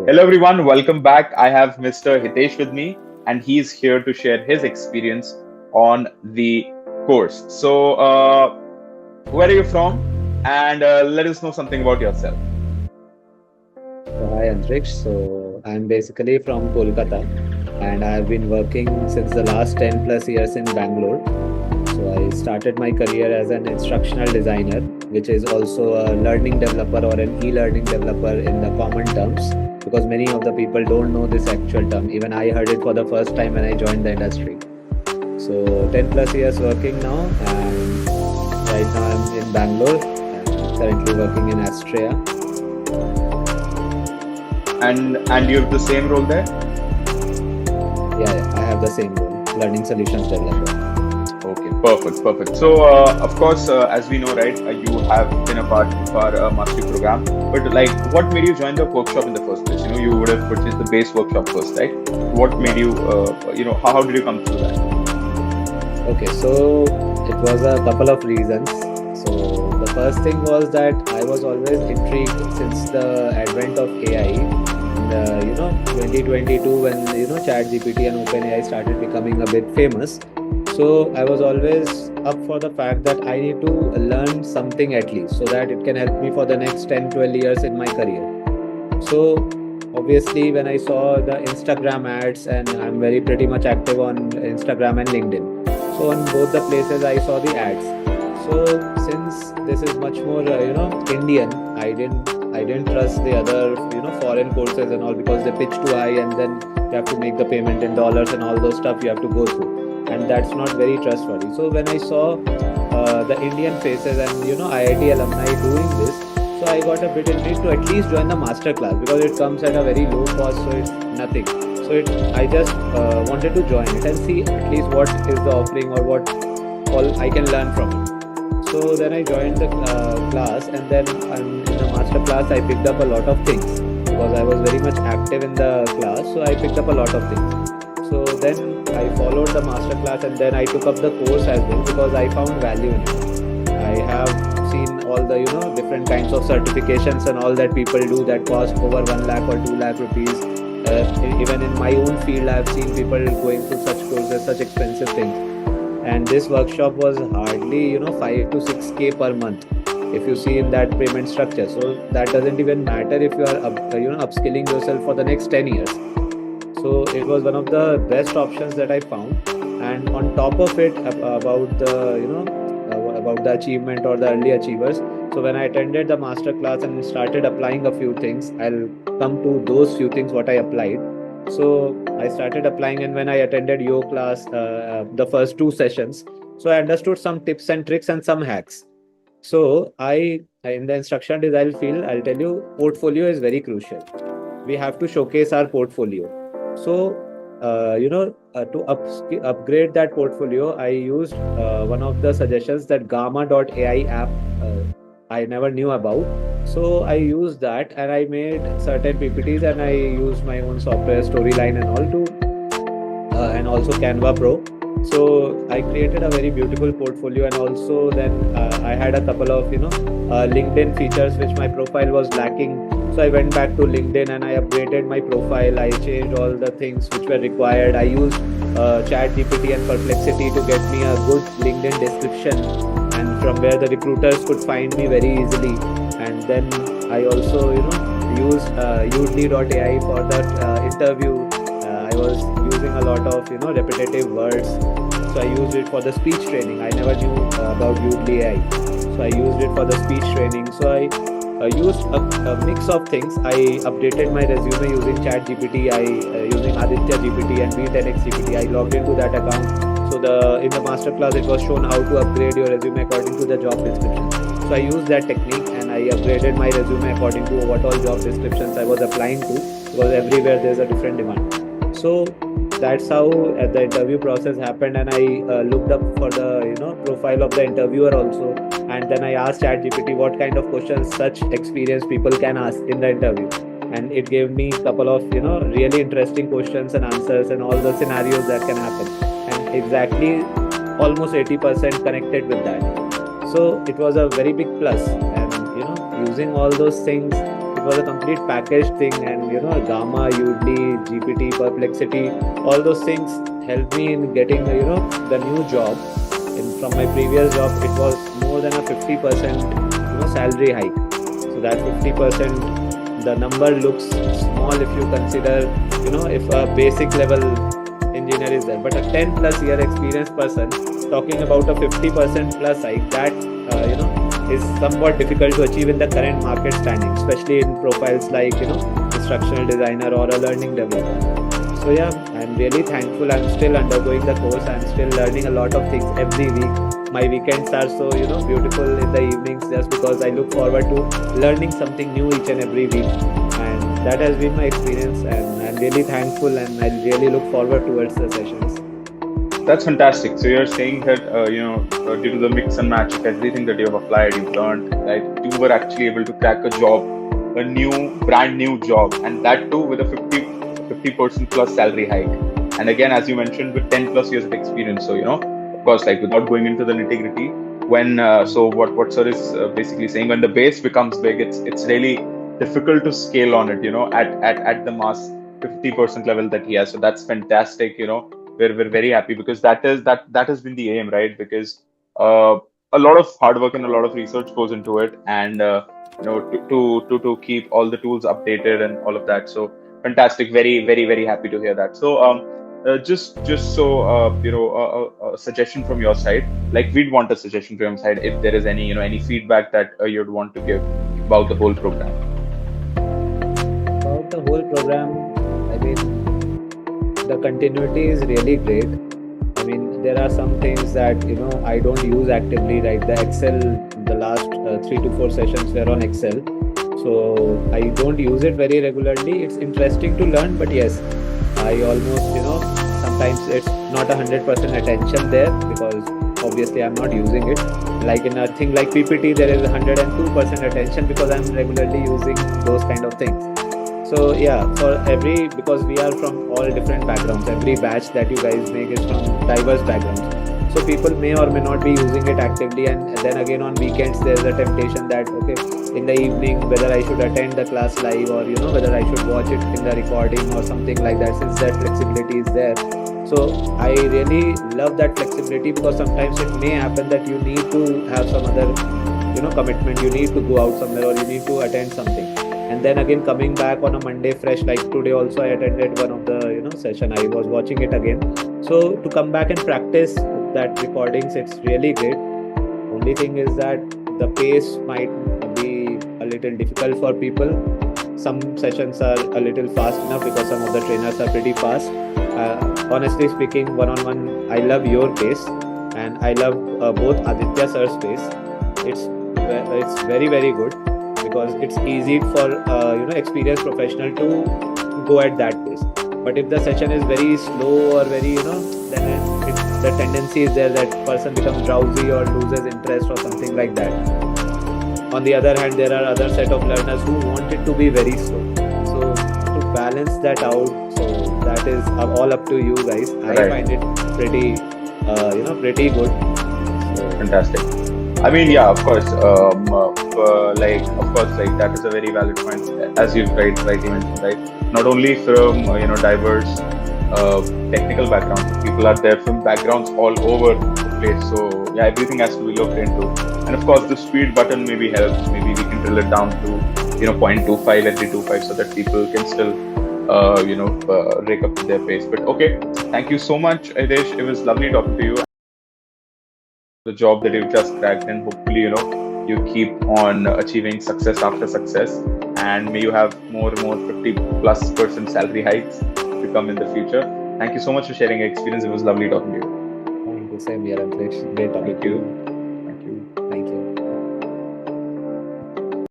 Hello everyone, welcome back. I have Mr. Hitesh with me, and he's here to share his experience on the course. Where are you from? And let us know something about yourself. Hi Antriksh. I'm basically from Kolkata and I have been working since the last 10 plus years in Bangalore. So I started my career as an instructional designer, which is also a learning developer or an e-learning developer in the common terms, because many of the people don't know this actual term. Even I heard it for the first time when I joined the industry. So 10 plus years working now, and right now I'm in Bangalore and currently working in Astrea. And you have the same role there? Yeah, I have the same role, learning solutions developer. Okay, perfect. Of course, as we know, right, you have been a part of our mastery program. But like, what made you join the workshop in the first place? You would have purchased the base workshop first, right? What made Yeah. you, how did you come through that? Okay, so it was a couple of reasons. So the first thing was that I was always intrigued since the advent of AI in the 2022, when ChatGPT and OpenAI started becoming a bit famous. So I was always up for the fact that I need to learn something at least so that it can help me for the next 10, 12 years in my career. So obviously, when I saw the Instagram ads, and I'm very pretty much active on Instagram and LinkedIn. So on both the places, I saw the ads. So since this is much more, Indian, I didn't trust the other, foreign courses and all, because they pitch too high, and then you have to make the payment in dollars and all those stuff you have to go through, and that's not very trustworthy. So when I saw the Indian faces and IIT alumni doing this, so I got a bit intrigued to at least join the master class, because it comes at a very low cost, so it's nothing. I just wanted to join it and see at least what is the offering or what all I can learn from it. So then I joined the class, and then in the master class I picked up a lot of things, because I was very much active in the class. So I picked up a lot of things. So then I followed the master class, and then I took up the course as well, because I found value in it. I have seen all the different kinds of certifications and all that people do that cost over 1 lakh or 2 lakh rupees. Even in my own field, I have seen people going through such courses, such expensive things. And this workshop was hardly 5 to 6K per month, if you see in that payment structure. So that doesn't even matter if you are upskilling yourself for the next 10 years. So it was one of the best options that I found. And on top of it, about the about the achievement or the early achievers. So when I attended the master class and started applying a few things, I'll come to those few things what I applied. So I started applying, and when I attended your class, the first two sessions, so I understood some tips and tricks and some hacks. So I in the instructional design field, I'll tell you, portfolio is very crucial. We have to showcase our portfolio. So to upgrade that portfolio, I used one of the suggestions that Gamma.ai app. I never knew about. So I used that, and I made certain PPTs, and I used my own software, Storyline and all, and also Canva Pro. So I created a very beautiful portfolio, and also then I had a couple of LinkedIn features which my profile was lacking. So I went back to LinkedIn and I upgraded my profile. I changed all the things which were required. I used Chat GPT and Perplexity to get me a good LinkedIn description, and from where the recruiters could find me very easily. And then I also used Udemy.ai for that interview. I was using a lot of repetitive words, so I used it for the speech training. I never knew about Udemy AI, so I used it for the speech training. So I used a mix of things. I updated my resume using ChatGPT. I using Aditya GPT and Be10x GPT. I logged into that account. So the in the master class, it was shown how to upgrade your resume according to the job description. So I used that technique, and I upgraded my resume according to what all job descriptions I was applying to, because everywhere there's a different demand. So that's how the interview process happened, and I looked up for the profile of the interviewer also, and then I asked ChatGPT what kind of questions such experienced people can ask in the interview, and it gave me a couple of really interesting questions and answers and all the scenarios that can happen, and exactly almost 80% connected with that. So it was a very big plus, and using all those things, it was a complete packaged thing, and Gamma, Udemy, GPT, Perplexity, all those things helped me in getting the new job. And from my previous job, it was more than a 50% salary hike. So that 50%, the number looks small if you consider if a basic level engineer is there, but a 10 plus year experienced person talking about a 50% plus hike, that is somewhat difficult to achieve in the current market standing, especially in profiles like instructional designer or a learning developer. So yeah, I'm really thankful. I'm still undergoing the course. I'm still learning a lot of things every week. My weekends are so beautiful in the evenings, just because I look forward to learning something new each and every week. And that has been my experience, and I'm really thankful, and I really look forward towards the sessions. That's fantastic. So you're saying that due to the mix and match of everything that you've applied, you've learned, that you were actually able to crack a job, a brand new job, and that too with a 50% plus salary hike. And again, as you mentioned, with 10 plus years of experience. So of course, like without going into the nitty-gritty, when so what sir is basically saying, when the base becomes big, it's really difficult to scale on it. At the mass 50% level that he has. So that's fantastic. We're very happy, because that has been the aim, right? Because a lot of hard work and a lot of research goes into it, and to keep all the tools updated and all of that. So fantastic, very very very happy to hear that. So just so a suggestion from your side, like we'd want a suggestion from your side, if there is any any feedback that you'd want to give about the whole program. About the whole program, I mean, the continuity is really great. I mean, there are some things that I don't use actively, like the Excel. The last 3 to 4 sessions were on Excel, so I don't use it very regularly. It's interesting to learn, but yes, I almost sometimes it's not 100% attention there, because obviously I'm not using it. Like in a thing like PPT, there is 102% attention, because I'm regularly using those kind of things. So yeah, because we are from all different backgrounds, every batch that you guys make is from diverse backgrounds. So people may or may not be using it actively, and then again on weekends there's a temptation that in the evening, whether I should attend the class live, or whether I should watch it in the recording or something like that, since that flexibility is there. So I really love that flexibility, because sometimes it may happen that you need to have some other commitment, you need to go out somewhere, or you need to attend something. And then again, coming back on a Monday fresh, like today also I attended one of the session, I was watching it again. So to come back and practice that recordings, it's really great. Only thing is that the pace might be a little difficult for people. Some sessions are a little fast enough, because some of the trainers are pretty fast. Honestly speaking, one-on-one, I love your pace, and I love both Aditya sir's pace. It's very very good, because it's easy for experienced professional to go at that pace. But if the session is very slow or very then the tendency is there that person becomes drowsy or loses interest or something like that. On the other hand, there are other set of learners who want it to be very slow. So to balance that out, so that is all up to you guys. Right. I find it pretty pretty good. So, fantastic. I mean, yeah, of course. Like that is a very valid point, as you've rightly mentioned, right? Not only from diverse technical backgrounds, people are there from backgrounds all over the place. So yeah, everything has to be looked into. And of course, the speed button maybe helps. Maybe we can drill it down to 0.25 every 2.5, so that people can still rake up to their pace. But okay, thank you so much, Hitesh. It was lovely talking to you. The job that you've just cracked, and hopefully you keep on achieving success after success, and may you have more and more 50+% salary hikes to come in the future. Thank you so much for sharing your experience. It was lovely talking to you. thank you, same here, Hitesh. Great talking Thank to you. you.